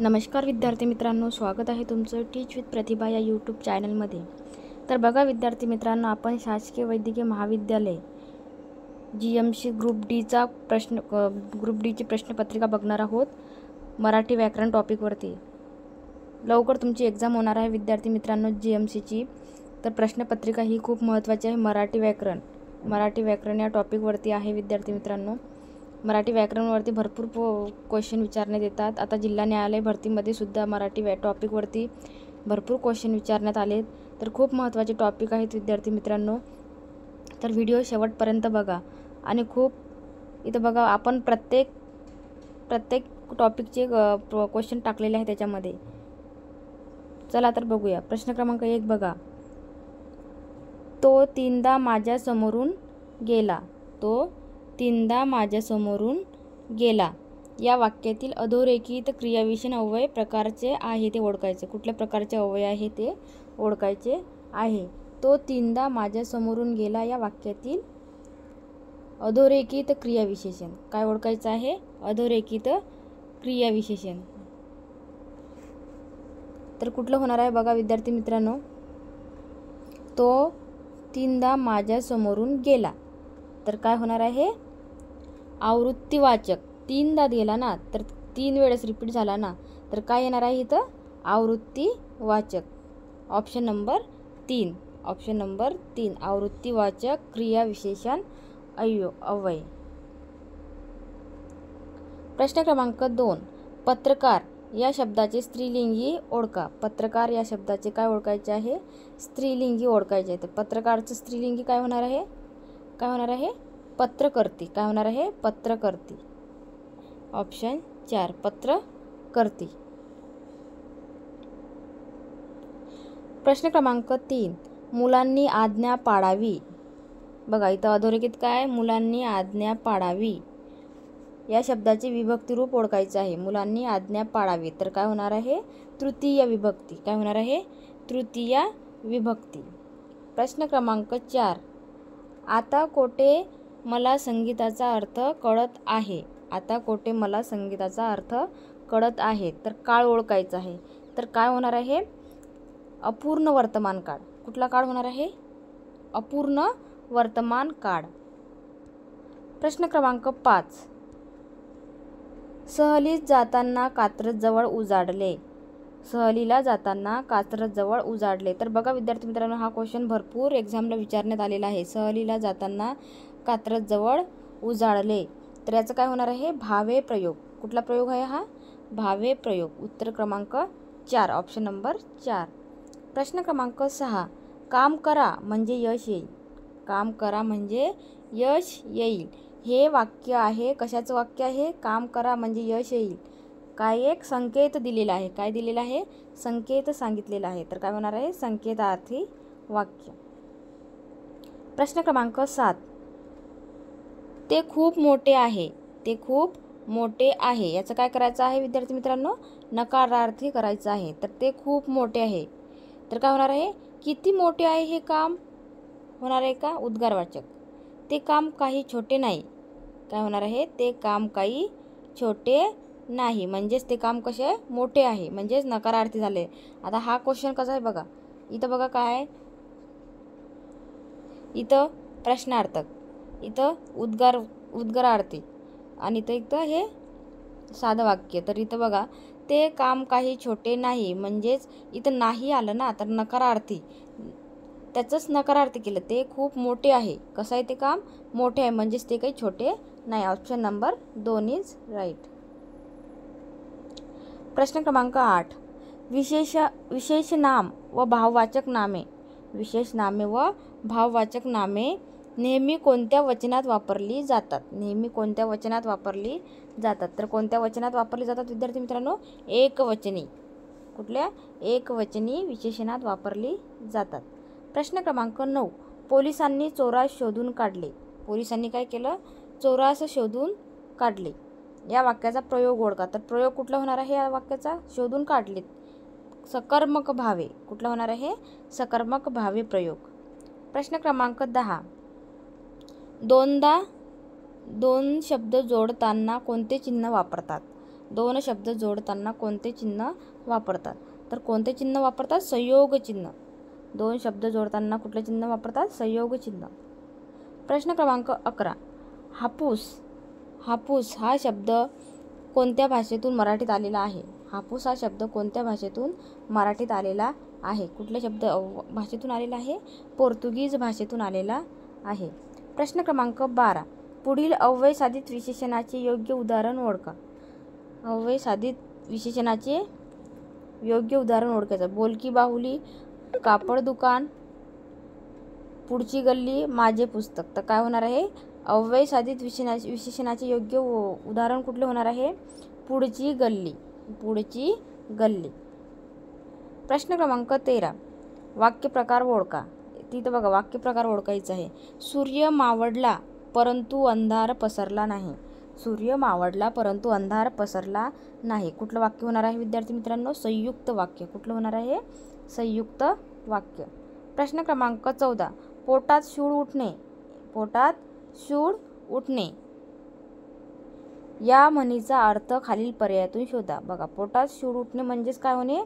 नमस्कार विद्यार्थी मित्रांनो, स्वागत आहे तुमचं टीच विथ प्रतिभा या यूट्यूब चॅनलमध्ये। तर बघा विद्यार्थी मित्रांनो, आपण शासकीय वैद्यकीय महाविद्यालय GMC ग्रुप डीची प्रश्नपत्रिका बघणार आहोत मराठी व्याकरण टॉपिकवरती। लवकर तुमची एक्झाम होणार आहे विद्यार्थी मित्रांनो GMCची। तर प्रश्नपत्रिका ही खूप महत्त्वाची आहे। मराठी व्याकरण या टॉपिकवरती आहे विद्यार्थी मित्रांनो। मराठी व्याकरणवरती भरपूर क्वेश्चन विचारण्यात येतात। आता जिल्हा न्यायालय भरतीमध्ये सुद्धा मराठी टॉपिकवरती भरपूर क्वेश्चन विचारण्यात आले। तर खूप महत्त्वाचे टॉपिक आहेत विद्यार्थी मित्रांनो। तर व्हिडिओ शेवटपर्यंत बघा आणि खूप इथं बघा, आपण प्रत्येक टॉपिकचे क्वेश्चन टाकलेले आहे त्याच्यामध्ये। चला तर बघूया। प्रश्न क्रमांक 1 बघा, तो तीनदा माझ्या समोरून गेला। तो तीनदा माझ्या समोरून गेला या वाक्यातील अधोरेखित क्रियाविशेषण अव्यय प्रकारचे आहे ते ओळखायचे। कुठल्या प्रकारचे अव्यय आहे ते ओळखायचे आहे। तो तीनदा माझ्या समोरून गेला या वाक्यातील अधोरेखित क्रियाविशेषण काय ओळखायचं आहे? अधोरेखित क्रियाविशेषण। तर कुठलं होणार आहे बघा विद्यार्थी मित्रांनो, तो तीनदा माझ्या समोरून गेला। तर काय होणार आहे? आवृत्तीवाचक। तीनदा गेला ना, तर 3 वेळेस रिपीट झाला ना, तर काय येणार आहे इथं? आवृत्तीवाचक। ऑप्शन नंबर 3 आवृत्तीवाचक क्रियाविशेषण अव्यय। प्रश्न क्रमांक 2, पत्रकार या शब्दाचे स्त्रीलिंगी ओळखा। पत्रकार या शब्दाचे काय ओळखायचे आहे? स्त्रीलिंगी ओळखायचे आहे। तर पत्रकारचं स्त्रीलिंगी काय होणार आहे? पत्रकर्ती। काय होणार आहे? पत्रकर्ती। ऑप्शन 4 पत्रकर्ती। प्रश्न क्रमांक 3, मुलांनी आज्ञा पाळावी। बघा इथं अधोरेखित काय? मुलांनी आज्ञा पाळावी या शब्दाचे विभक्ती रूप ओळखायचे आहे। मुलांनी आज्ञा पाळावी, तर काय होणार आहे? तृतीय विभक्ती। काय होणार आहे? तृतीय विभक्ती। प्रश्न क्रमांक 4, आता कोठे मला संगीताचा अर्थ कळत आहे। आता कोठे मला संगीताचा अर्थ कळत आहे, तर काळ ओळखायचा आहे। तर काय होणार आहे? अपूर्ण वर्तमान काळ। कुठला काळ होणार आहे? अपूर्ण वर्तमान काळ। प्रश्न क्रमांक 5, सहलीत जाताना कात्रजजवळ उजाडले। सहलीला जाताना कात्रजजवळ उजाडले। तर बघा विद्यार्थी मित्रांनो, हा क्वेश्चन भरपूर एक्झामला विचारण्यात आलेला आहे। सहलीला जाताना कात्रजजवळ उजाडले, तर याचं काय होणार आहे? भावे प्रयोग। कुठला प्रयोग आहे हा? भावे प्रयोग। उत्तर क्रमांक 4 ऑप्शन नंबर 4। प्रश्न क्रमांक 6, काम करा म्हणजे यश येईल। काम करा म्हणजे यश येईल हे वाक्य आहे। कशाचं वाक्य आहे? काम करा म्हणजे यश येईल। काय एक संकेत दिलेला आहे। काय दिलेला आहे? संकेत सांगितलेला आहे। तर काय होणार आहे? संकेतार्थी वाक्य। प्रश्न क्रमांक 7, ते खूप मोठे आहे। ते खूप मोठे आहे याचं काय करायचं आहे विद्यार्थी मित्रांनो? नकारार्थी करायचं आहे। तर ते खूप मोठे आहे, तर काय होणार आहे? किती मोठे आहे हे काम होणार आहे का? उद्गारवाचक। ते काम काही छोटे नाही। काय होणार आहे? ते काम काही छोटे नाही, म्हणजेच ते काम कसे आहे? मोठे आहे, म्हणजेच नकारार्थी झाले। आता हा क्वेश्चन कसा आहे बघा, इथं बघा काय आहे? इथं प्रश्नार्थक, इथं उद्गारार्थी आणि इथं हे साधं वाक्य। तर इथं बघा, ते काम काही छोटे नाही, म्हणजेच इथं नाही आलं ना, तर नकारार्थी, त्याचंच नकारार्थी केलं। ते खूप मोठे आहे। कसं आहे? ते काम मोठे आहे, म्हणजेच ते काही छोटे नाही। Option number 2 is right. प्रश्न क्रमांक 8, विशेष नाम व भाववाचक नामे। विशेष नामे व भाववाचक नामे नेहमी कोणत्या वचनात वापरली जातात? नेहमी कोणत्या वचनात वापरली जातात? तर कोणत्या वचनात वापरली जातात विद्यार्थी मित्रांनो? एकवचनी। कुठल्या? एकवचनी विशेषणात वापरली जातात। प्रश्न क्रमांक 9, पोलिसांनी चोरास शोधून काढले। पोलिसांनी काय केलं? चोरास शोधून काढले या वाक्याचा प्रयोग ओळखा। तर प्रयोग कुठला होणार आहे या वाक्याचा? शोधून काढले, सकर्मक भावे। कुठला होणार आहे? सकर्मक भावे प्रयोग। प्रश्न क्रमांक 10, दोन शब्द जोडताना कोणते चिन्ह वापरतात? दोन शब्द जोडताना कोणते चिन्ह वापरतात? तर कोणते चिन्ह वापरतात? संयोग चिन्ह. दोन शब्द जोडताना कुठले चिन्ह वापरतात? संयोग चिन्ह. प्रश्न क्रमांक 11. हापूस. हापूस हा शब्द कोणत्या भाषेतून मराठीत आलेला आहे? हापूस हा शब्द कोणत्या भाषेतून मराठीत आलेला आहे? कुठल्या भाषेतून आलेला आहे? पोर्तुगीज भाषेतून आलेला आहे. प्रश्न क्रमांक 12. पुढील अव्यय साधित विशेषणाचे योग्य उदाहरण ओळखा. अव्यय साधित विशेषणाचे योग्य उदाहरण ओळखायचं. बोलकी बाहुली, कापड दुकान, पुढची गल्ली, माझे पुस्तक. तर काय होणार आहे? अव्यय साधित विशेषणाचे योग्य उदाहरण कुठले होणार आहे? पुढची गल्ली. पुढची गल्ली. प्रश्न क्रमांक 13. वाक्यप्रकार ओळखा. तिथं बघा वाक्यप्रकार ओळखायचा आहे. सूर्य मावळला परंतु अंधार पसरला नाही. सूर्य मावळला परंतु अंधार पसरला नाही. कुठलं वाक्य होणार आहे विद्यार्थी मित्रांनो? संयुक्त वाक्य. कुठलं होणार आहे? संयुक्त वाक्य. प्रश्न क्रमांक 14. पोटात शूळ उठणे. पोटात शूळ उठणे या म्हणीचा अर्थ खालील पर्यायातून शोधा. बघा पोटात शूळ उठणे म्हणजेच काय होणे?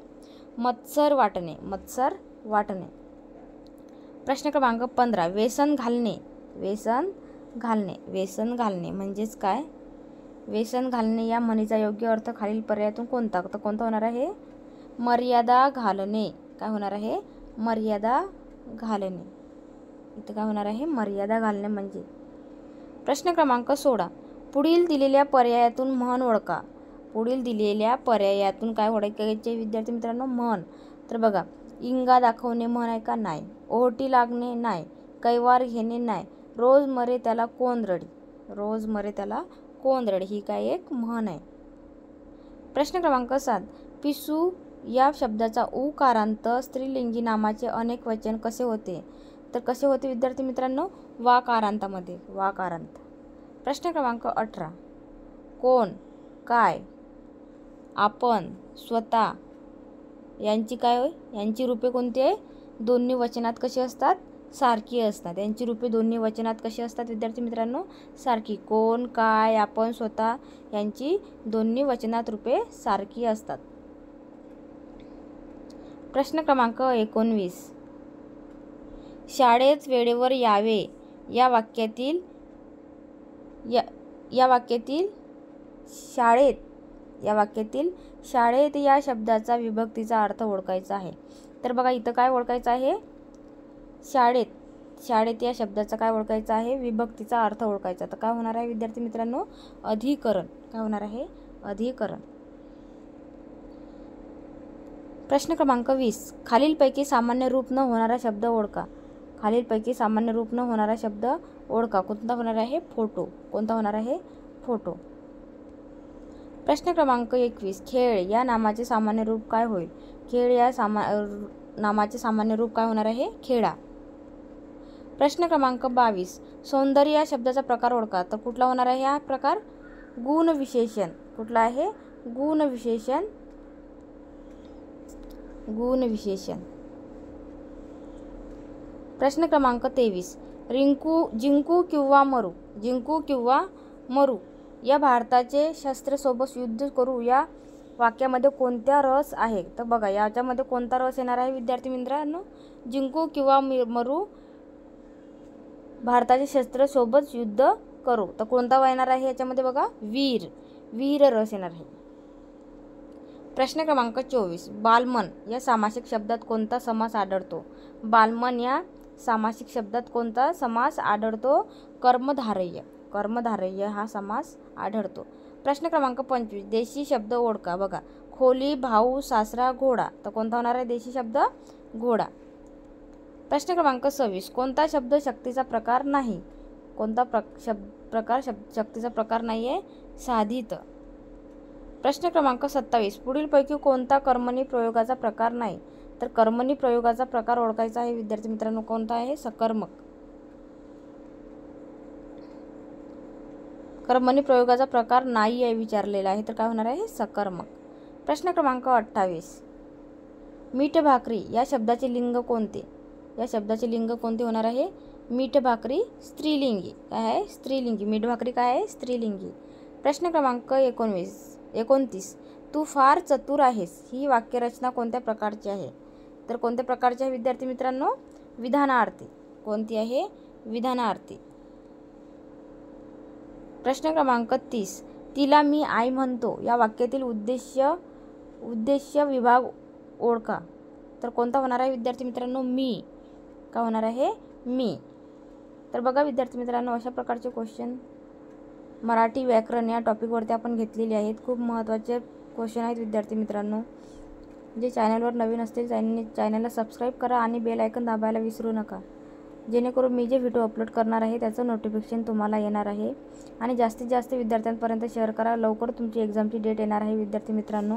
मत्सर वाटणे. मत्सर वाटणे. प्रश्न क्रमांक 15. व्यसन घालणे. व्यसन घालणे. व्यसन घालणे म्हणजेच काय? व्यसन घालणे या म्हणीचा योग्य अर्थ खालील पर्यायातून कोणता? तर कोणता होणार आहे? मर्यादा घालणे. काय होणार आहे? मर्यादा घालणे. इथं काय होणार आहे? मर्यादा घालणे म्हणजे. प्रश्न क्रमांक 16. पुढील दिलेल्या पर्यायातून म्हण ओळखा. पुढील दिलेल्या पर्यायातून काय ओळखायचे विद्यार्थी मित्रांनो? म्हण. तर बघा इंगा दाखवणे म्हण आहे का? नाही. ओहोटी लागणे नाही. कैवार घेणे नाही. रोज मरे त्याला कोण रडी. रोज मरे त्याला कोण रडी ही काय एक म्हण आहे. प्रश्न क्रमांक 7. पिसू या शब्दाचा उकारांत स्त्रीलिंगी नामाचे अनेक वचन कसे होते? तर कसे होते विद्यार्थी मित्रांनो? वाकारांतामध्ये. वाकारांत. प्रश्न क्रमांक 18. कोण, काय, आपण, स्वतः यांची काय होय? यांची रूपे कोणती आहे? दोन्ही वचनात कशी असतात? सारखी असतात. यांची रूपे दोन्ही वचनात कशी असतात विद्यार्थी मित्रांनो? सारखी. कोण, काय, आपण, स्वतः यांची दोन्ही वचनात रूपे सारखी असतात. प्रश्न क्रमांक 19. शाळेत वेळेवर यावे या वाक्यातील शाळेत या शब्दाचा विभक्तीचा अर्थ ओळखायचा आहे. तर बघा इथं काय ओळखायचं आहे? शाळेत या शब्दाचा काय ओळखायचा आहे? विभक्तीचा अर्थ ओळखायचा. तर काय होणार आहे विद्यार्थी मित्रांनो? अधिकरण. काय होणार आहे? अधिकरण. प्रश्न क्रमांक 20. खालीलपैकी सामान्य रूप न होणारा शब्द ओळखा. खालीलपैकी सामान्य रूप न होणारा शब्द ओळखा. कोणता होणार आहे? फोटो. कोणता होणार आहे? फोटो. प्रश्न क्रमांक 21. खेळ या नामाचे सामान्य रूप काय होईल? खेळ या नामाचे सामान्य रूप काय होणार आहे? खेळा. प्रश्न क्रमांक 22. सौंदर्य या शब्दाचा प्रकार ओळखा. तर कुठला होणार आहे हा प्रकार? गुणविशेषण. कुठला आहे? गुणविशेषण. गुणविशेषण. प्रश्न क्रमांक 23. जिंकू किंवा मरू. जिंकू किंवा मरू या भारताचे शस्त्रासोबत युद्ध करू या वाक्यामध्ये कोणत्या रस आहे? तर बघा याच्यामध्ये कोणता रस येणार आहे विद्यार्थी मित्रांनो? जिंकू किंवा मरू भारताचे शस्त्रासोबत युद्ध करू. तर कोणता येणार आहे याच्यामध्ये? बघा वीर. वीर रस येणार आहे. प्रश्न क्रमांक 24. बालमन या सामासिक शब्दात कोणता समास आढळतो? बालमन या सामासिक शब्दात कोणता समास आढळतो? कर्मधारय. कर्मधारय हा समास आढळतो. प्रश्न क्रमांक 25. देशी शब्द ओळखा. बघा खोली, भाऊ, सासरा, घोडा. तर कोणता होणार आहे देशी शब्द? घोडा. प्रश्न क्रमांक 26. कोणता शब्द शक्तीचा प्रकार नाही? कोणता शक्तीचा प्रकार नाही आहे? साधित. प्रश्न क्रमांक 27. पुढीलपैकी कोणता कर्मणी प्रयोगाचा प्रकार नाही? तर कर्मणी प्रयोगाचा प्रकार ओळखायचा आहे विद्यार्थी मित्रांनो. कोणता आहे? सकर्मक. कर्मणी प्रयोगाचा प्रकार नाही आहे विचारलेला आहे. तर काय होणार आहे? सकर्मक. प्रश्न क्रमांक 28. मीठ भाकरी या शब्दाचे लिंग कोणते? या शब्दाचे लिंग कोणते होणार आहे? मीठ भाकरी स्त्रीलिंगी. काय आहे? स्त्रीलिंगी. मीठ भाकरी काय आहे? स्त्रीलिंगी. प्रश्न क्रमांक 19. 29. तू फार चतुर आहेस ही वाक्यरचना कोणत्या प्रकारची आहे? तर कोणत्या प्रकारची आहे विद्यार्थी मित्रांनो? विधानार्थी. कोणती आहे? विधानार्थी. प्रश्न क्रमांक 30. तिला मी आई म्हणतो या वाक्यातील उद्देश्य विभाग ओळखा. तर कोणता होणार आहे विद्यार्थी मित्रांनो? मी. का होणार आहे? मी. तर बघा विद्यार्थी मित्रांनो, अशा प्रकारचे क्वेश्चन मराठी व्याकरण या टॉपिकवरती आपण घेतलेले आहेत. खूप महत्त्वाचे क्वेश्चन आहेत विद्यार्थी मित्रांनो. जे चॅनलवर नवीन असतील त्यांनी चॅनलला सबस्क्राईब करा आणि बेल आयकन दाबायला विसरू नका, जेणेकरून मी जे व्हिडिओ अपलोड करणार आहे त्याचं नोटिफिकेशन तुम्हाला येणार आहे. आणि जास्तीत जास्त विद्यार्थ्यांपर्यंत शेअर करा. लवकर तुमची एक्झामची डेट येणार आहे विद्यार्थी मित्रांनो.